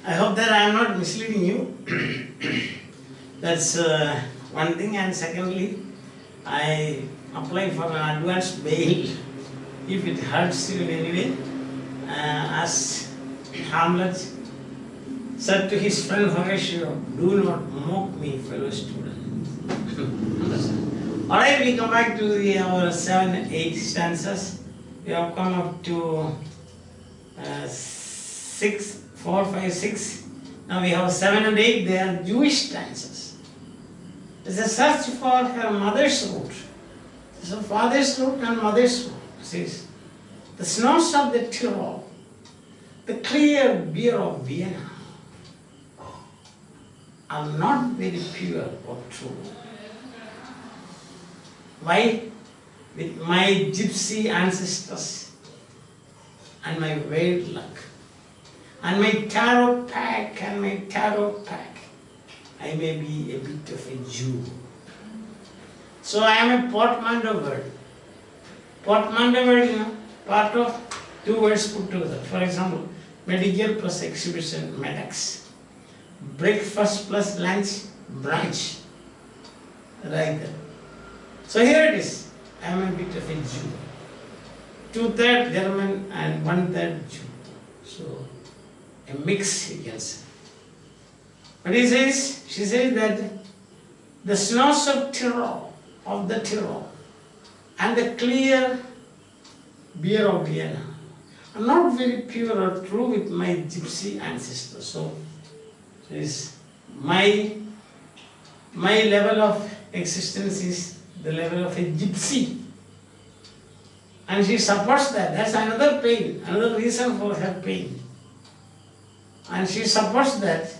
I hope that I am not misleading you. That's one thing, and secondly, I apply for an advanced bail if it hurts you in any way. As Hamlet said to his friend Horatio, do not mock me, fellow student. Alright, we come back to our 7 and 8 stanzas. We have come up to 6, 4, 5, 6. Now we have 7 and 8, they are Jewish stanzas. It's a search for her mother's root. So father's root and mother's root. Says, the snows of the Tyrol, the clear beer of Vienna are not very pure or true. Why? With my gypsy ancestors and my weird luck and my tarot pack, I may be a bit of a Jew. So I am a portmanteau word. Portmanteau word, part of 2 words put together. For example, medical plus exhibition, medex. Breakfast plus lunch, brunch. Like that. So here it is. I am a bit of a Jew. 2/3 German and 1/3 Jew. So a mix, you can say. But she says that the snows of the Tyrol, and the clear beer of Vienna are not very pure or true with my gypsy ancestors. So is my level of existence is the level of a gypsy. And she supports that. That's another pain, another reason for her pain. And she supports that.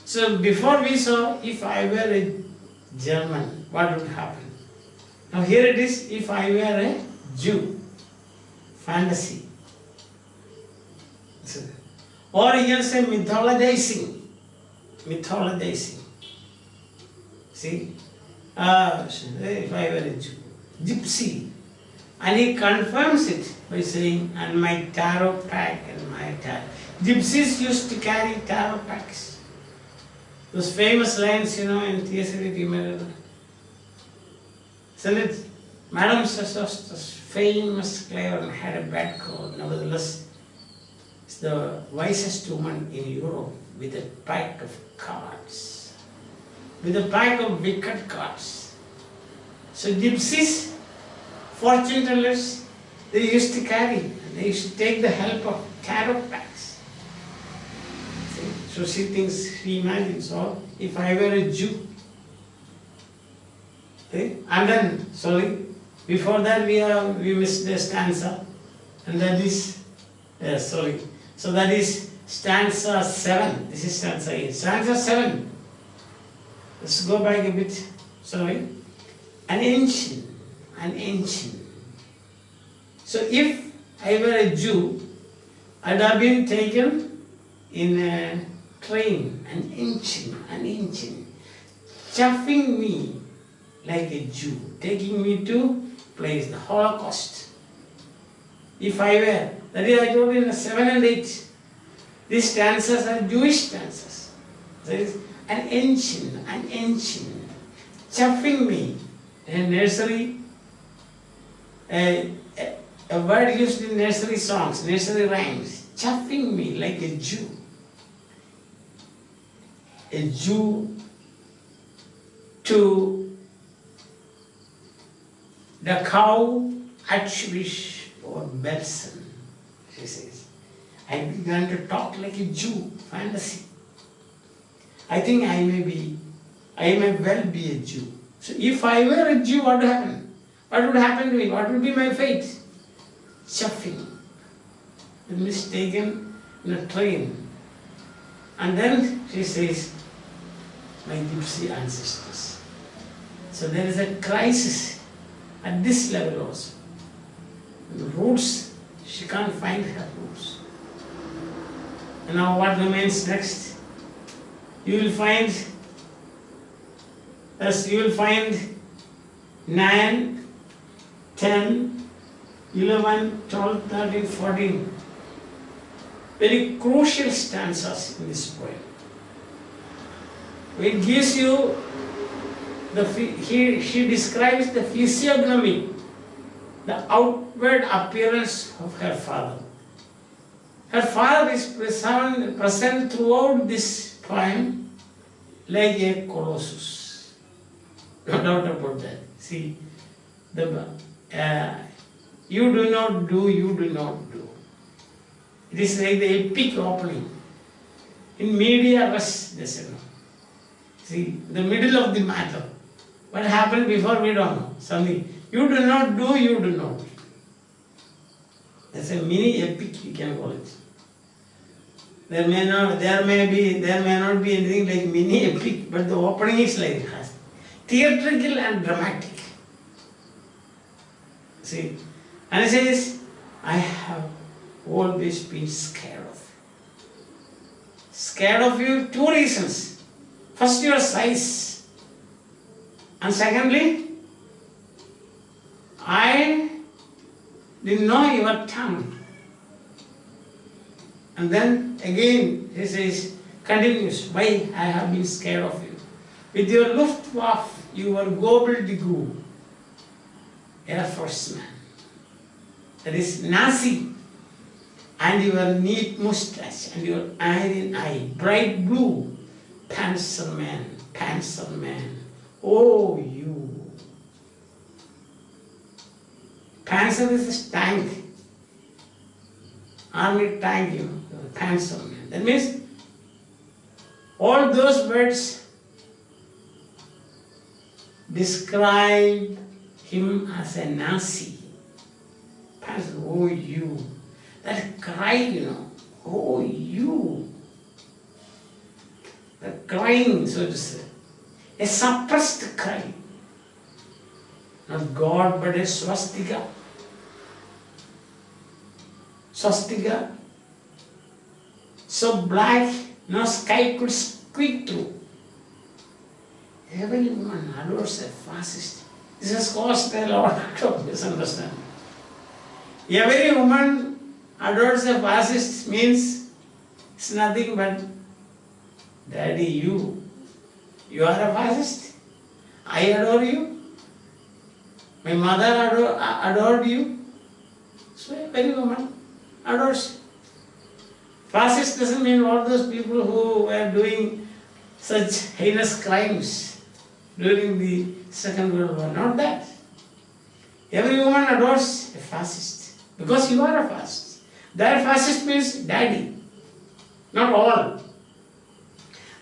So before we saw, if I were a German, what would happen? Now here it is, if I were a Jew. Fantasy. Or you can say mythologizing. See? If I were a Jew. Gypsy. And he confirms it by saying, and my tarot pack and my tarot. Gypsies used to carry tarot packs. Those famous lines, in Theatre, you remember. Isn't it? Madame Sosost's famous clever had a bad cold. Nevertheless, it's the wisest woman in Europe with a pack of cards. With a pack of wicked cards. So gypsies, fortune tellers, they used to carry, they used to take the help of tarot packs. See? So she imagines, if I were a Jew. Okay? And then, before that we missed the stanza, and that is, so that is stanza 7. This is stanza 8. Stanza 7. Let's go back a bit. An ancient. So if I were a Jew, I'd have been taken in a train, an ancient, chuffing me like a Jew, taking me to place the Holocaust. If I were, that is, I told you in 7 and 8, these stanzas are Jewish stanzas. There is an ancient, chuffing me. In nursery, a word used in nursery songs, nursery rhymes, chuffing me like a Jew. A Jew to the cow Archbishop or Belson, she says. I began to talk like a Jew, fantasy. I think I may well be a Jew. So if I were a Jew, what would happen? What would happen to me? What would be my fate? Chuffing. Mistaken in a train. And then she says, my gypsy ancestors. So there is a crisis at this level also. The roots, she can't find her roots. And now what remains next? You will find 9, 10, 11, 12, 13, 14. very crucial stanzas in this poem. It gives you she describes the physiognomy, the outward appearance of her father. Her father is present throughout this poem like a colossus. No doubt about that. See, you do not do, you do not do. It is like the epic opening. In media res, they say no. See, the middle of the matter. What happened before we don't know. Something. You do not do, you do not. That's a mini epic, you can call it. There may not be anything like mini epic, but the opening is like that. Theatrical and dramatic. See, and it says, I have always been scared of you. Scared of you, two reasons. First, your size. And secondly, I didn't know your tongue. And then again, he says, continues, why I have been scared of you. With your Luftwaffe, you were gobbledygook, Air Force man. That is Nazi. And your neat mustache and your iron eye, bright blue, Panzerman. Oh, you. Panzer is a tank. Army tank, you know, Panzerman. That means all those words describe him as a Nazi. Panzer, oh, you. That cry, you know, oh, you. The crying, so to say. A suppressed cry. Not God, but a swastika. Swastika. So black, no sky could squeak through. Every woman adores a fascist. This has caused a lot of misunderstanding. Every woman adores a fascist means it's nothing but, Daddy, you are a fascist. I adore you. My mother adored you. So every woman adores you. Fascist doesn't mean all those people who were doing such heinous crimes during the Second World War. Not that. Every woman adores a fascist because you are a fascist. That fascist means daddy. Not all.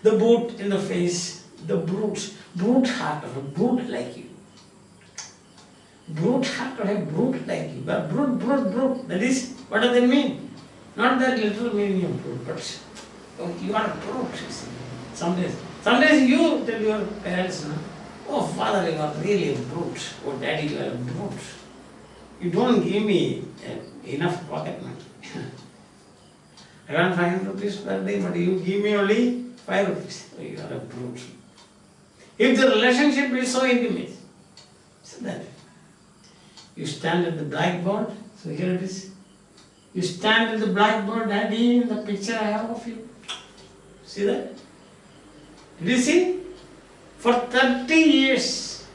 The boot in the face, the brute heart of a brute like you. Brute heart of a brute like you. But brute. That is, what does that mean? Not that literal meaning of brute, but oh, you are a brute. Sometimes you tell your parents, no? Oh, father, you are really a brute. Oh, daddy, you are a brute. You don't give me enough pocket money. I want 500 rupees per day, but you give me only 5 rupees. Oh, you are a brute. If the relationship is so intimate, so that you stand at the blackboard, so here it is. You stand at the blackboard, daddy, in the picture I have of you. See that? Did you see? For 30 years,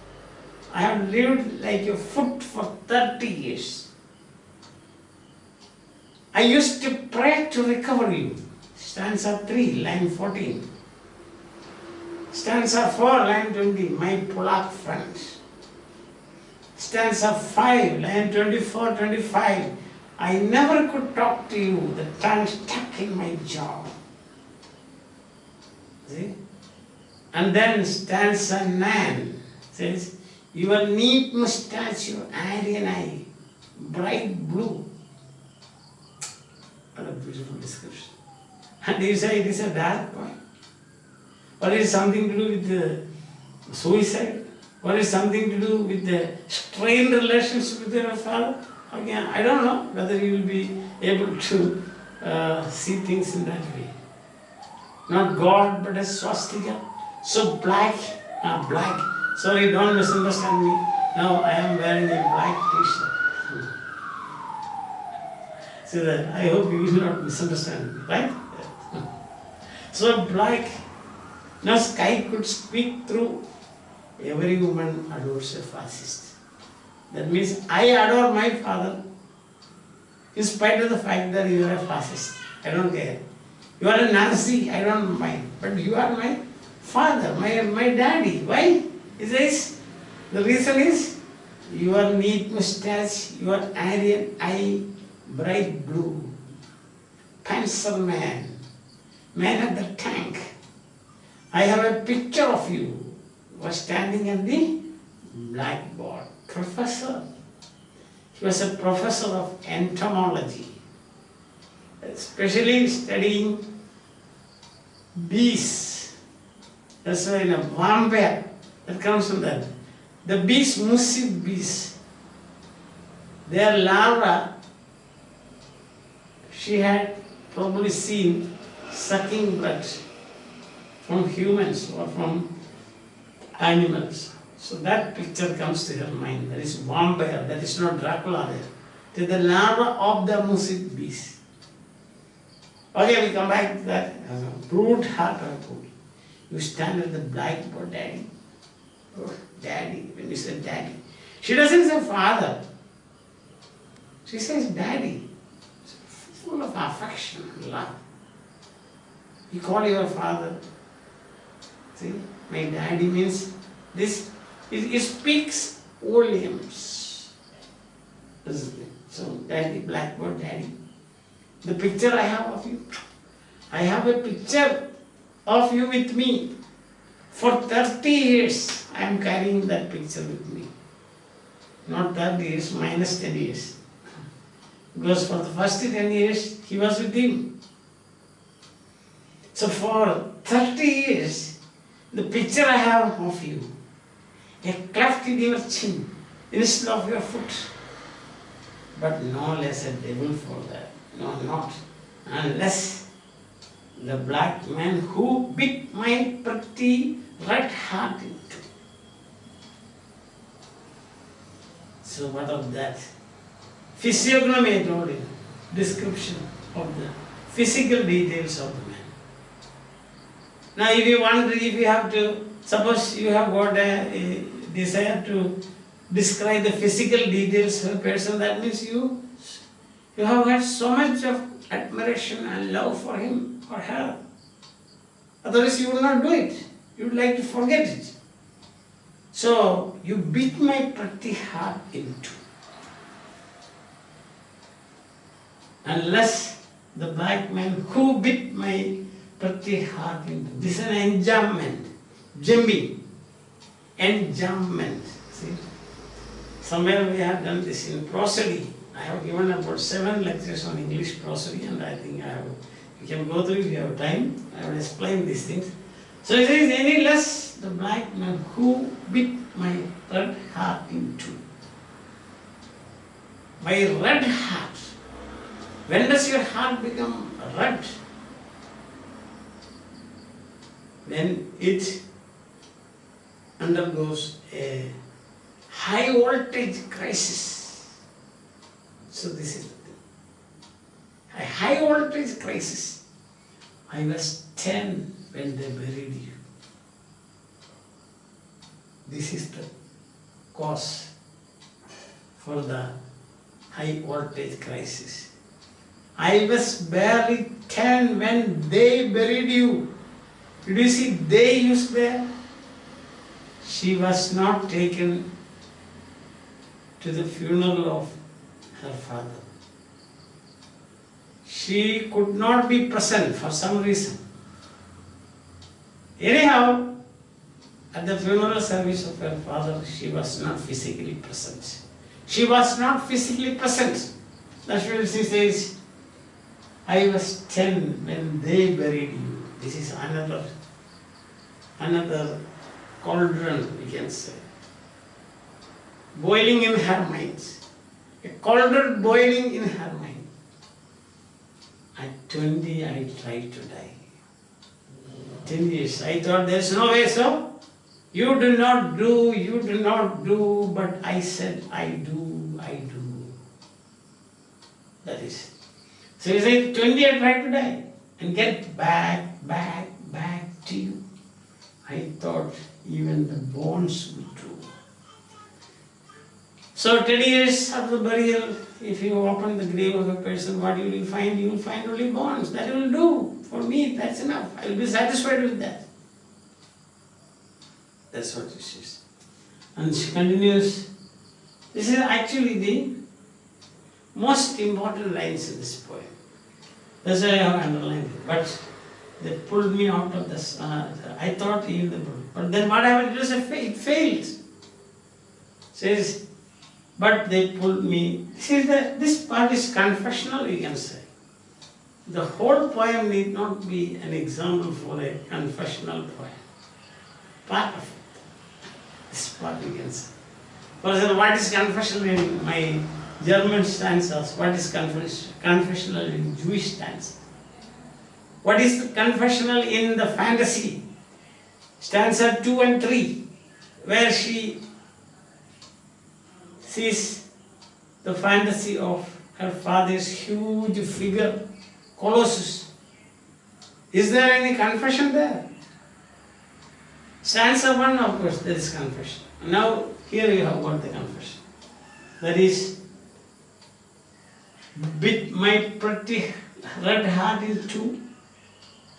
I have lived like a foot for 30 years. I used to pray to recover you. Stanza 3, line 14. Stanza 4, line 20, my Polak friends. Stanza 5, line 24, 25. I never could talk to you, the tongue stuck in my jaw. See? And then stanza 9 says, your neat mustache, your iron eye, bright blue. What a beautiful description. And you say it is a dark poem. Or it is something to do with the suicide? Or it is something to do with the strained relationship with your father? Again, I don't know whether you will be able to see things in that way. Not God, but a swastika. So black. Sorry, don't misunderstand me. Now I am wearing a black t-shirt. So that I hope you will not misunderstand me, right? So black, now sky could speak through every woman adores a fascist. That means I adore my father in spite of the fact that you are a fascist. I don't care. You are a Nazi, I don't mind. But you are my father, my daddy. Why? He says, the reason is your neat mustache, your Aryan eye, bright blue, pencil man, man at the tank. I have a picture of you. You were standing at the blackboard. Professor. He was a professor of entomology, especially studying bees. That's why in a vampire, that comes from that. The bees, musky bees, their larvae, she had probably seen sucking blood from humans or from animals. So that picture comes to her mind. That is vampire, that is not Dracula there. It is the larva of the musky bees. Okay, we come back to that. Brute heart of food. You stand at the blackboard, daddy. Oh, daddy, when you say daddy. She doesn't say father. She says daddy. It's full of affection and love. You call your father. See, my daddy means this. It speaks volumes. So, daddy, blackboard, daddy. The picture I have of you. I have a picture of you with me. For 30 years, I am carrying that picture with me. Not 30 years, minus 10 years. Because for the first 10 years, he was with him. So for 30 years, the picture I have of you, a cleft in your chin, instead of your foot. But no less a devil for that. No, not. Unless the black man who bit my pretty red heart into. So what of that? Physiognomy, I told you. Description of the physical details of the man. Now if you wonder, if you have to, suppose you have got a desire to describe the physical details of a person, that means you have had so much of admiration and love for him or her. Otherwise you will not do it. You would like to forget it. So you beat my pretty heart in two. Unless the black man who bit my pretty heart into. This is an enjambment. Jumping. Enjambment. See? Somewhere we have done this in prosody. I have given about 7 lectures on English prosody, and I think you can go through if you have time. I will explain these things. So it says, any less the black man who bit my red heart in two. My red heart. When does your heart become red? When it undergoes a high voltage crisis. So this is the thing. A high voltage crisis. I was 10 when they buried you. This is the cause for the high voltage crisis. I was barely 10 when they buried you. Did you see they used there? She was not taken to the funeral of her father. She could not be present for some reason. Anyhow, at the funeral service of her father, she was not physically present. She was not physically present. That's why she says, I was 10 when they buried you. This is another cauldron, we can say, boiling in her mind. A cauldron boiling in her mind. At 20, I tried to die. 10 years, I thought there's no way, so you do not do, but I said, I do. That is, So he said, 20 I tried to die and get back to you. I thought even the bones would do. So 20 years after the burial, if you open the grave of a person, what you will find? You will find only bones. That will do. For me, that's enough. I will be satisfied with that. That's what she says. And she continues. This is actually the most important lines in this poem. That's why I have underlined it. But they pulled me out of this. I thought even the book. But then what happened? It failed. Says, but they pulled me. See, this part is confessional, you can say. The whole poem need not be an example for a confessional poem. Part of it. This part you can say. For example, what is confessional in my German stanzas? What is confessional in Jewish stanzas? What is confessional in the fantasy? Stanza 2 and 3, where she sees the fantasy of her father's huge figure, Colossus. Is there any confession there? Stanza 1, of course, there is confession. Now, here you have got the confession. That is, bit my pretty red heart in two.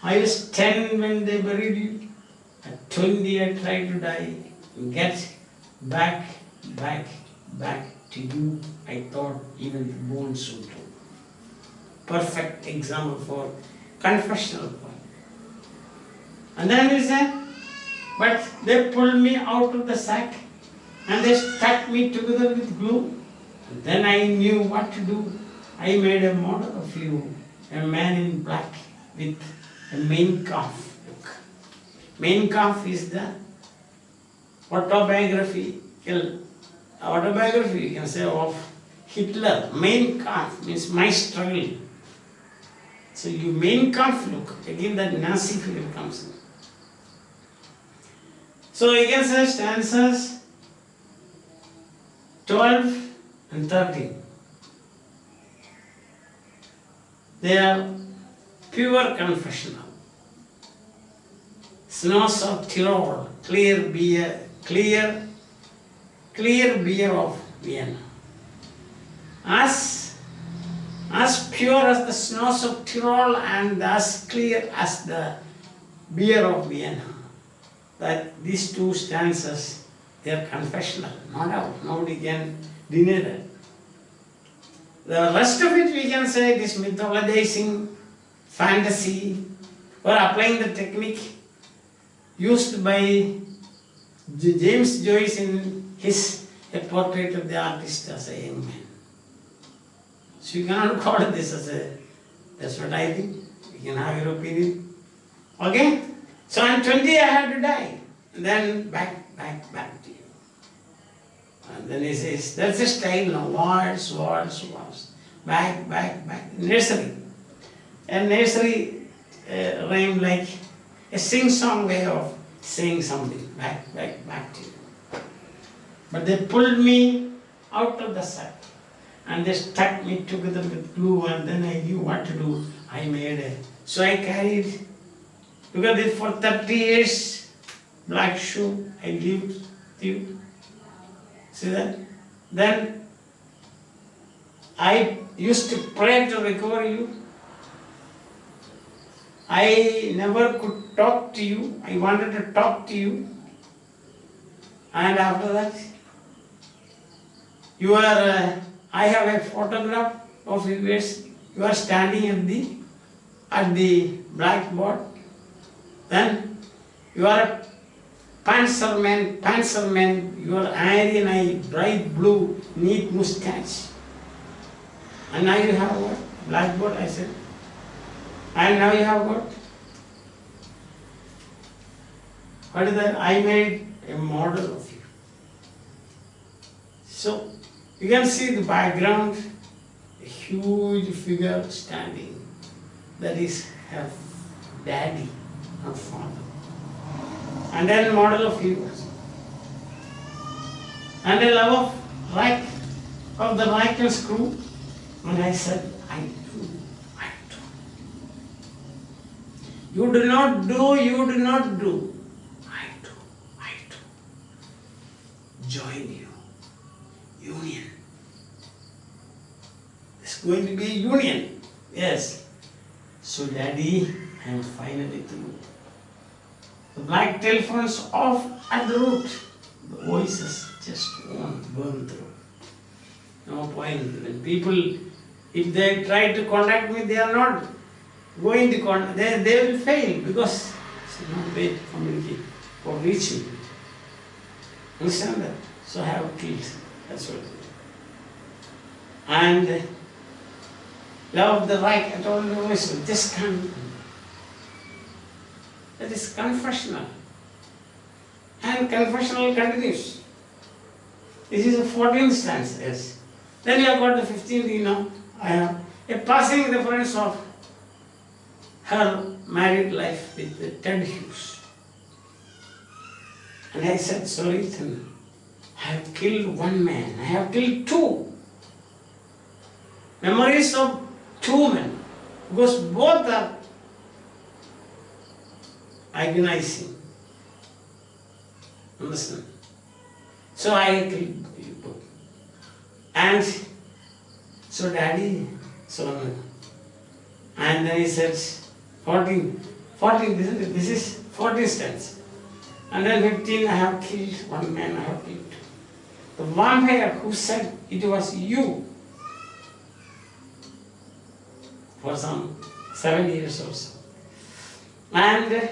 I was 10 when they buried you. At 20 I tried to die. Get back to you. I thought even the bones would do. Perfect example for confessional poem. And then he said, but they pulled me out of the sack and they stuck me together with glue. And then I knew what to do. I made a model of you, a man in black with a Mein Kampf book. Mein Kampf is the autobiography, you can say, of Hitler. Mein Kampf means my struggle. So you Mein Kampf look, again that Nazi figure comes in. So you can say stanzas 12 and 13. They are pure confessional. Snows of Tyrol, clear beer of Vienna. As pure as the snows of Tyrol and as clear as the beer of Vienna. That these two stanzas, they are confessional, no doubt. Nobody can deny that. The rest of it we can say it is mythologizing, fantasy, or applying the technique used by James Joyce in his A Portrait of the Artist as a Young Man. So you cannot call this as a, that's what I think. You can have your opinion. Okay? So I'm 20, I had to die. And then back to you. And then he says, that's a style now. Waltz. Back. Nursery. And nursery rhyme like a sing-song way of saying something. Back to you. But they pulled me out of the sack. And they stuck me together with glue, and then I knew what to do. I made it. So I carried, because for 30 years, black shoe, I lived with you. See that? Then I used to pray to recover you. I never could talk to you. I wanted to talk to you. And after that, you are, I have a photograph of you. You are standing at the blackboard. Then you are a Panzerman, you are Aryan eye, bright blue, neat moustache. And now you have what? Blackboard, I said. And now you have what is that? I made a model of you. So you can see the background, a huge figure standing. That is her daddy, her father. And then model of you. And a love of the rack and screw. And I said, You do not do, you do not do. I do, I do. Join you. Union. It's going to be a union. Yes. So Daddy, I am finally through. The black telephone's off at the root. The voices just won't burn through. No point. When people, if they try to contact me, they are not going to contact, they will fail because it's no way to communicate or reach me. Understand that? So I have killed. That's what it is. And love the right, I told you also, this can, that is confessional. And confessional continues. This is the 14th stanza, yes. Then you have got the 15th, you know, I have a passing reference of her married life with Ted Hughes. And I said, sorry, I have killed one man, I have killed two. Memories of two men, because both are agonizing. Understand? So I killed you both. And so Daddy, so, and then he said, 14, this is 14 stanza. And then 15, I have killed one man, I have killed two. The vampire who said it was you for some 7 years or so. And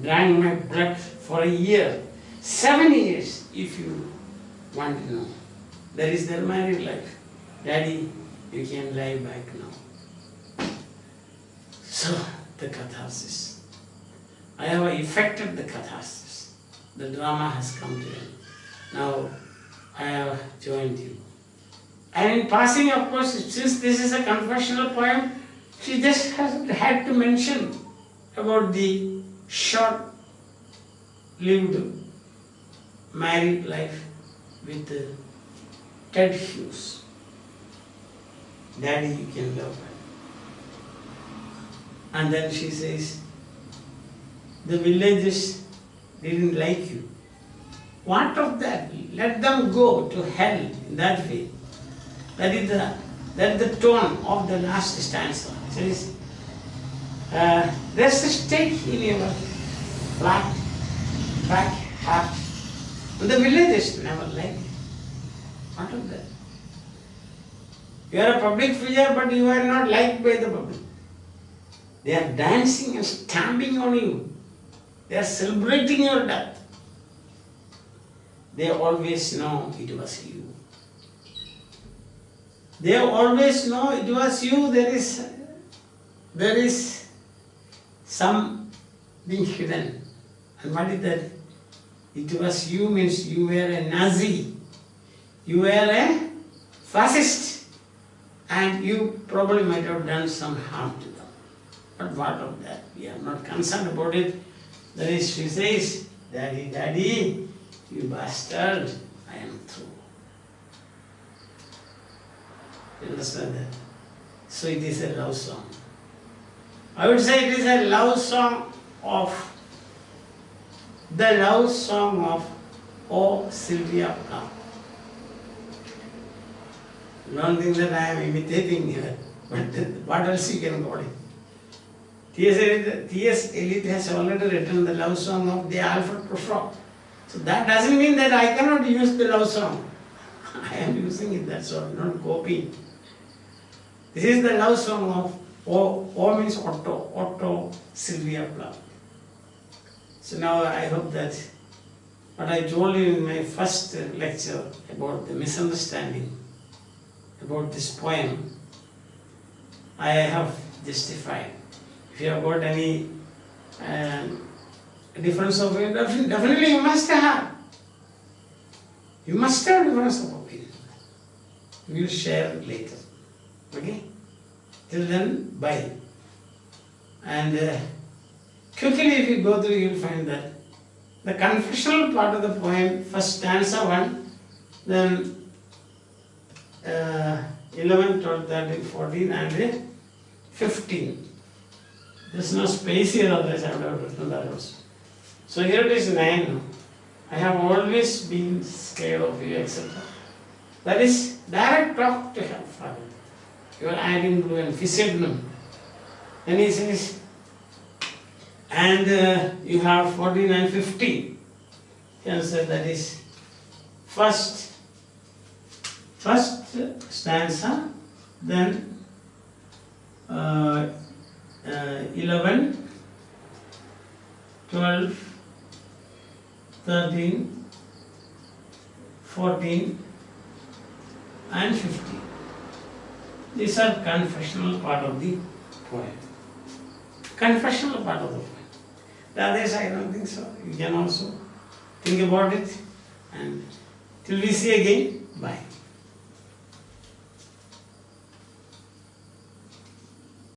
drank my blood for a year. 7 years, if you want to know. That is their married life. Daddy, you can lie back now. So, the catharsis. I have effected the catharsis. The drama has come to end. Now, I have joined you. And in passing, of course, since this is a confessional poem, she just had to mention about the short-lived married life with Ted Hughes. Daddy, you can love her. And then she says, the villagers didn't like you. What of that? Let them go to hell in that way. That is the tone of the last stanza. It says, there's a stake in your flat back heart. And the villagers never like it. What of that? You are a public figure, but you are not liked by the public. They are dancing and stamping on you. They are celebrating your death. They always know it was you. They always know it was you. There is something hidden. And what is that? It was you means you were a Nazi. You were a fascist. And you probably might have done some harm to them. But what of that? We are not concerned about it. That is, she says, Daddy, Daddy, you bastard, I am through. You understand that? So it is a love song. I would say it is a love song of Sylvia Plath. Don't think that I am imitating her, but what else you can call it? T.S. Eliot has already written the love song of the Alfred Prof. So that doesn't mean that I cannot use the love song. I am using it, that's all, not copying. This is the love song of O means Otto Sylvia Plath. So now I hope that what I told you in my first lecture about the misunderstanding about this poem, I have justified. If you have got any difference of opinion, definitely you must have. You must have difference of opinion. We will share it later. Okay? Till then, bye. And quickly if you go through, you will find that the confessional part of the poem, first stanza 1, then 11, 12, 13, 14 and 15. There's no space here, otherwise I would have written that also. So here it is 9. I have always been scared of you, etc. That is direct talk to him, Father. You are adding to an physiognomy. Then he says, and you have 14 and 50. He answered, that is first stanza, then 11, 12, 13, 14 and 15. These are confessional part of the poem. Confessional part of the poem. The others I don't think so. You can also think about it, and till we see again, bye.